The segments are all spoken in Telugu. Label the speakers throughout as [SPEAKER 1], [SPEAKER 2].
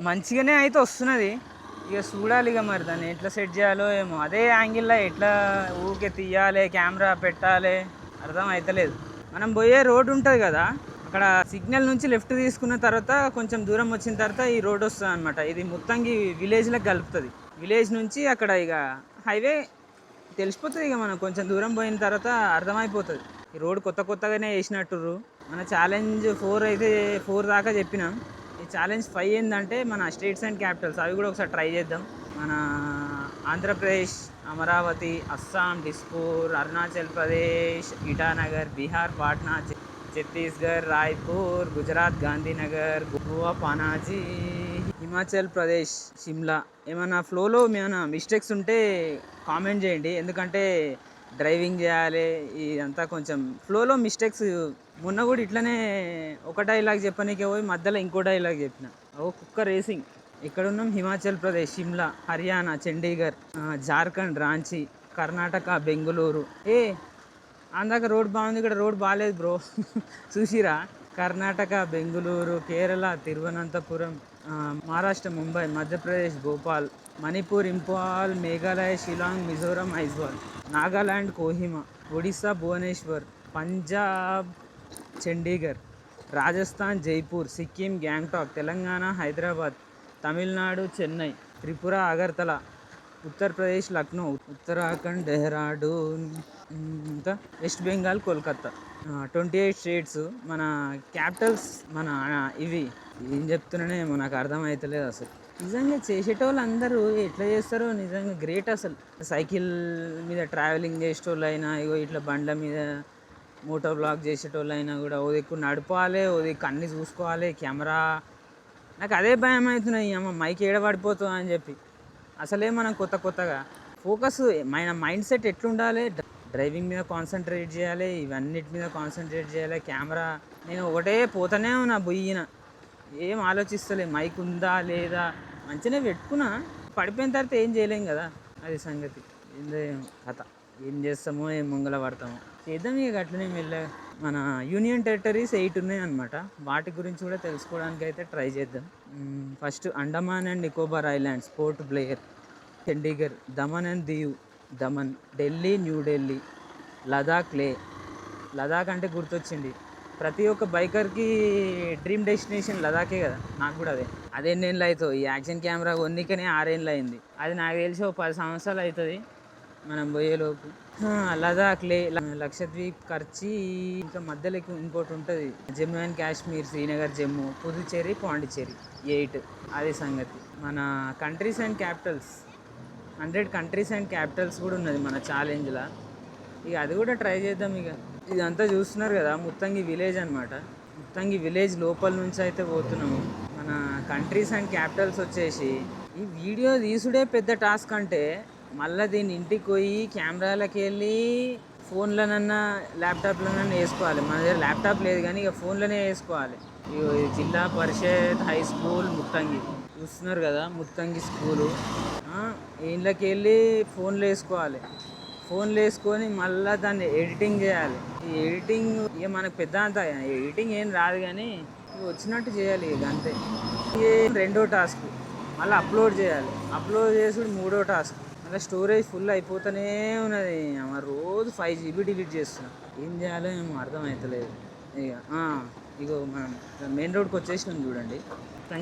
[SPEAKER 1] మంచిగానే అయితే వస్తున్నది. ఇక చూడాలి ఇక మరి దాన్ని ఎట్లా సెట్ చేయాలో ఏమో. అదే యాంగిల్లో ఎట్లా ఊరికే తీయాలి, కెమెరా పెట్టాలి అర్థం అవుతలేదు. మనం పోయే రోడ్ ఉంటుంది కదా, అక్కడ సిగ్నల్ నుంచి లెఫ్ట్ తీసుకున్న తర్వాత కొంచెం దూరం వచ్చిన తర్వాత ఈ రోడ్ వస్తుంది అనమాట. ఇది మొత్తంకి విలేజ్లకు కలుపుతుంది. విలేజ్ నుంచి అక్కడ ఇక హైవే తెలిసిపోతుంది. ఇక మనం కొంచెం దూరం పోయిన తర్వాత అర్థమైపోతుంది. ఈ రోడ్ కొత్తగానే వేసినట్టుర్రు. మన ఛాలెంజ్ 4 అయితే 4 దాకా చెప్పినాం. ఈ ఛాలెంజ్ 5 ఏంటంటే మన స్టేట్స్ అండ్ క్యాపిటల్స్, అవి కూడా ఒకసారి ట్రై చేద్దాం. మన ఆంధ్రప్రదేశ్, అమరావతి, అస్సాం, డిస్పూర్, అరుణాచల్ ప్రదేశ్, ఇటానగర్, బీహార్ పాట్నా, ఛత్తీస్గఢ్ రాయ్పూర్, గుజరాత్ గాంధీనగర్, గోవా పనాజీ, హిమాచల్ ప్రదేశ్ షిమ్లా. ఏమైనా ఫ్లోలో ఏమైనా మిస్టేక్స్ ఉంటే కామెంట్ చేయండి. ఎందుకంటే డ్రైవింగ్ చేయాలి, ఇదంతా కొంచెం ఫ్లోలో మిస్టేక్స్. మొన్న కూడా ఇట్లనే ఒక డైలాగ్ చెప్పనీకే పోయి మధ్యలో ఇంకో డైలాగ్ చెప్పిన. కుక్క రేసింగ్. ఇక్కడున్నాం హిమాచల్ ప్రదేశ్ షిమ్లా, హర్యానా చండీగఢ్, జార్ఖండ్ రాంచీ, కర్ణాటక బెంగళూరు. అందాక రోడ్ బాగుంది, ఇక్కడ రోడ్ బాగాలేదు బ్రో. చూసిరా? కర్ణాటక బెంగళూరు, కేరళ తిరువనంతపురం, మహారాష్ట్ర ముంబై, మధ్యప్రదేశ్ భోపాల్, మణిపూర్ ఇంపాల్, మేఘాలయ షిలాంగ్, మిజోరం ఐజ్వాల్, నాగాలాండ్ కోహిమా, ఒడిస్సా భువనేశ్వర్, పంజాబ్ చండీగఢ్, రాజస్థాన్ జైపూర్, సిక్కిం గ్యాంగ్టాక్, తెలంగాణ హైదరాబాద్, తమిళనాడు చెన్నై, త్రిపుర అగర్తల, ఉత్తరప్రదేశ్ లక్నో, ఉత్తరాఖండ్ డెహ్రాడూన్, ఇంకా వెస్ట్ బెంగాల్ కోల్కత్తా. 28 స్టేట్స్. మన క్యాపిటల్స్ మన ఇవి ఏం చెప్తున్నానేమో నాకు అర్థమవుతలేదు అసలు. నిజంగా చేసేటోళ్ళు అందరూ ఎట్లా చేస్తారో నిజంగా గ్రేట్ అసలు. సైకిల్ మీద ట్రావెలింగ్ చేసేటోళ్ళు అయినా, ఇగో ఇట్లా బండ్ల మీద మోటార్ బ్లాగ్ చేసేటోళ్ళు అయినా కూడా ఓ దిక్కు నడపాలి, ఓ దిక్కు అన్నీ చూసుకోవాలి, కెమెరా. నాకు అదే భయం అవుతున్నాయి, అమ్మ మైక్ ఏడబడిపోతుందా అని చెప్పి. అసలే మనం కొత్తగా ఫోకస్ మన మైండ్ సెట్ ఎట్లుండాలి, డ్రైవింగ్ మీద కాన్సన్ట్రేట్ చేయాలి, ఇవన్నిటి మీద కాన్సన్ట్రేట్ చేయాలి. కెమెరా నేను ఒకటే పోతానే ఉన్నా బొయ్యిన, ఏం ఆలోచిస్తలే. మైక్ ఉందా లేదా మంచిగానే పెట్టుకున్నా, పడిపోయిన తర్వాత ఏం చేయలేం కదా. అది సంగతి. ఏం కథ, ఏం చేస్తామో ఏం ముంగల పడతామో చేద్దాం ఇక అట్లనే మెల్లగా. మన యూనియన్ టెరిటరీస్ 8 ఉన్నాయి అనమాట. వాటి గురించి కూడా తెలుసుకోవడానికి అయితే ట్రై చేద్దాం. First Andaman and Nicobar islands, port Blair, Chandigarh, Thaman and దీవ్, Thaman, Delhi, New Delhi, Ladakh లే. లదాఖ్ అంటే గుర్తొచ్చింది, ప్రతి ఒక్క బైకర్కి డ్రీమ్ డెస్టినేషన్ లదాఖే కదా. నాకు కూడా అదే ఎన్నేళ్ళు అవుతుంది ఈ యాక్షన్ కెమెరా కొన్నికనే 6 ఏళ్ళు అయింది. అది నాకు తెలిసి ఒక 10 సంవత్సరాలు అవుతుంది మనం పోయేలోపు. లదాఖ్ లే, లక్షద్వీప్ కర్చీ, ఇంకా మధ్యలో ఇంకోటి ఉంటుంది జమ్మూ అండ్ కాశ్మీర్, శ్రీనగర్, జమ్మూ, పుదుచ్చేరి, పాండిచ్చేరి. 8 అది సంగతి. మన countries and Capitals 100 countries and Capitals కూడా ఉన్నది మన ఛాలెంజ్లో. ఇక అది కూడా ట్రై చేద్దాం. ఇక ఇదంతా చూస్తున్నారు కదా, ముత్తంగి విలేజ్ అనమాట. ముత్తంగి విలేజ్ లోపల నుంచి అయితే పోతున్నాము. మన కంట్రీస్ అండ్ క్యాపిటల్స్ వచ్చేసి ఈ వీడియో తీసుడే పెద్ద టాస్క్ అంటే, మళ్ళీ దీన్ని ఇంటికి పోయి కెమెరాలకి వెళ్ళి ఫోన్లోనన్నా ల్యాప్టాప్లోనన్నా వేసుకోవాలి. మన దగ్గర ల్యాప్టాప్ లేదు కానీ ఇక ఫోన్లోనే వేసుకోవాలి. జిల్లా పరిషత్ హై స్కూల్ ముత్తంగి చూస్తున్నారు కదా, ముత్తంగి స్కూలు. ఇంట్లోకి వెళ్ళి ఫోన్లో వేసుకోవాలి. ఫోన్లో వేసుకొని మళ్ళీ దాన్ని ఎడిటింగ్ చేయాలి. ఈ ఎడిటింగ్ ఇక మనకు పెద్ద అంత ఎడిటింగ్ ఏం రాదు కానీ వచ్చినట్టు చేయాలి ఇక అంతే. ఇది 2వ టాస్క్. మళ్ళీ అప్లోడ్ చేయాలి. అప్లోడ్ చేసుడు 3వ టాస్క్. మళ్ళీ స్టోరేజ్ ఫుల్ అయిపోతూనే ఉన్నది. రోజు 5 GB డిలీట్ చేస్తున్నాం. ఏం చేయాలో ఏమో అర్థమవుతలేదు. ఇగో మనం మెయిన్ రోడ్కి వచ్చేసినాం చూడండి,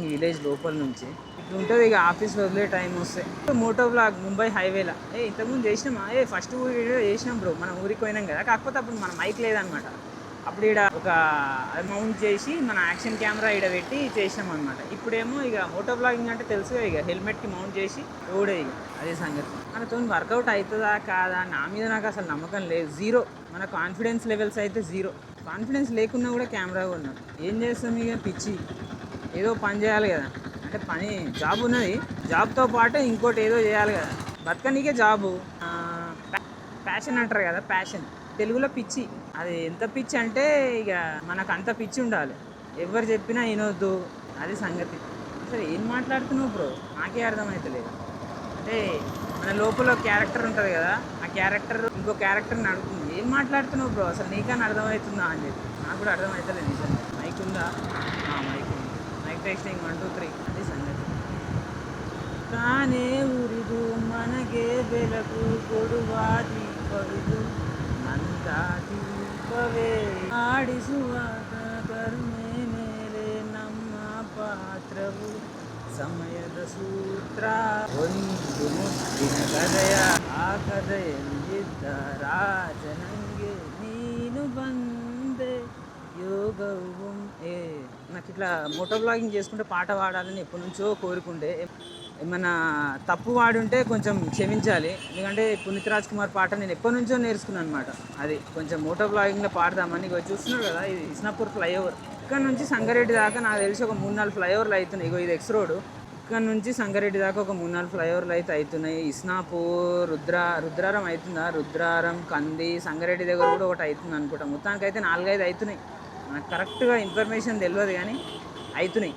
[SPEAKER 1] ఈ విలేజ్ లోపల నుంచి ఇట్లా ఉంటుంది. ఇక ఆఫీస్లో వదిలే టైం వస్తే మోటో బ్లాగ్ ముంబై హైవేలా ఇంతకుముందు చేసినామా, ఫస్ట్ వీడియో చేసినాం బ్రో. మనం ఊరికి పోయినాం కదా, కాకపోతే అప్పుడు మన మైక్ లేదనమాట. అప్పుడు ఇక్కడ ఒక మౌంట్ చేసి మన యాక్షన్ కెమెరా ఇక్కడ పెట్టి చేసినాం అనమాట. ఇప్పుడేమో ఇక మోటో బ్లాగింగ్ అంటే తెలుసు, ఇక హెల్మెట్కి మౌంట్ చేసి రోడే. ఇక అదే సంగతి. మనతో వర్కౌట్ అవుతుందా కాదా నా మీద నాకు అసలు నమ్మకం లేదు, 0. మన కాన్ఫిడెన్స్ లెవెల్స్ అయితే 0. కాన్ఫిడెన్స్ లేకున్నా కూడా కెమెరా కొన్నాం. ఏం చేస్తాం ఇక పిచ్చి, ఏదో పని చేయాలి కదా. అంటే పని జాబ్ ఉన్నది, జాబ్తో పాటు ఇంకోటి ఏదో చేయాలి కదా. బతకనీకే జాబు. ప్యాషన్ అంటారు కదా, ప్యాషన్ తెలుగులో పిచ్చి. అది ఎంత పిచ్చి అంటే ఇక మనకు అంత పిచ్చి ఉండాలి. ఎవరు చెప్పినా వినొద్దు, అది సంగతి. అసలు ఏం మాట్లాడుతున్నావు బ్రో, నాకే అర్థమవుతలేదు. అంటే మన లోపల క్యారెక్టర్ ఉంటుంది కదా, ఆ క్యారెక్టర్ ఇంకో క్యారెక్టర్ని అడుగుతుంది, ఏం మాట్లాడుతున్నావు బ్రో అసలు నీకని అర్థమవుతుందా అని చెప్పి. నాకు కూడా అర్థమవుతలేదు నిజంగా. మైక్ ఉందా? మైక్ ఉంది. మైక్ టెస్టింగ్ 1 2 3 అది సంగతి. ತಾನೇ ಉರಿದು ಮನಗೆ ಬೆಳಕು ಕೊಡುವ ದೀಪವಿದು ನಂದ ದೀಪವೇ ಆಡಿಸುವ ಕರುಣೆ ಮೇಲೆ ನಮ್ಮ ಪಾತ್ರವು ಸಮಯದ ಸೂತ್ರ ಒಂದು ಮುತ್ತಿನ ಕಥೆಯ ಆ ಕಥೆಯಲ್ಲಿದ್ದ ರಾಜನಂಗೆ ನೀನು ಬಂದೆ యోగవు ఏ నాకు ఇట్లా మోటో బ్లాగింగ్ చేసుకుంటే పాట పాడాలని ఎప్పటి నుంచో కోరుకుంటే ఏమన్నా తప్పు వాడి ఉంటే కొంచెం క్షమించాలి. ఎందుకంటే పునీత్ రాజ్ కుమార్ పాట నేను ఎప్పటి నుంచో నేర్చుకున్నాను అనమాట. అది కొంచెం మోటో బ్లాగింగ్లో పాడదామని ఇగో చూస్తున్నారు కదా, ఇది ఇస్నాపూర్ ఫ్లైఓవర్. ఇక్కడ నుంచి సంగారెడ్డి దాకా నాకు తెలిసి ఒక 3-4 ఫ్లైఓవర్లు అవుతున్నాయి. ఇగో ఇది ఎక్స్ రోడ్. ఇక్కడ నుంచి సంగారెడ్డి దాకా ఒక 3-4 ఫ్లైఓవర్లు అయితే అవుతున్నాయి. ఇస్నాపూర్, రుద్రారం అవుతుందా, రుద్రారం, కంది, సంగారెడ్డి దగ్గర కూడా ఒకటి అవుతుంది అనుకుంటా. మొత్తానికి అయితే 4-5 అవుతున్నాయి. నాకు కరెక్ట్గా ఇన్ఫర్మేషన్ తెలియదు కానీ అవుతున్నాయి.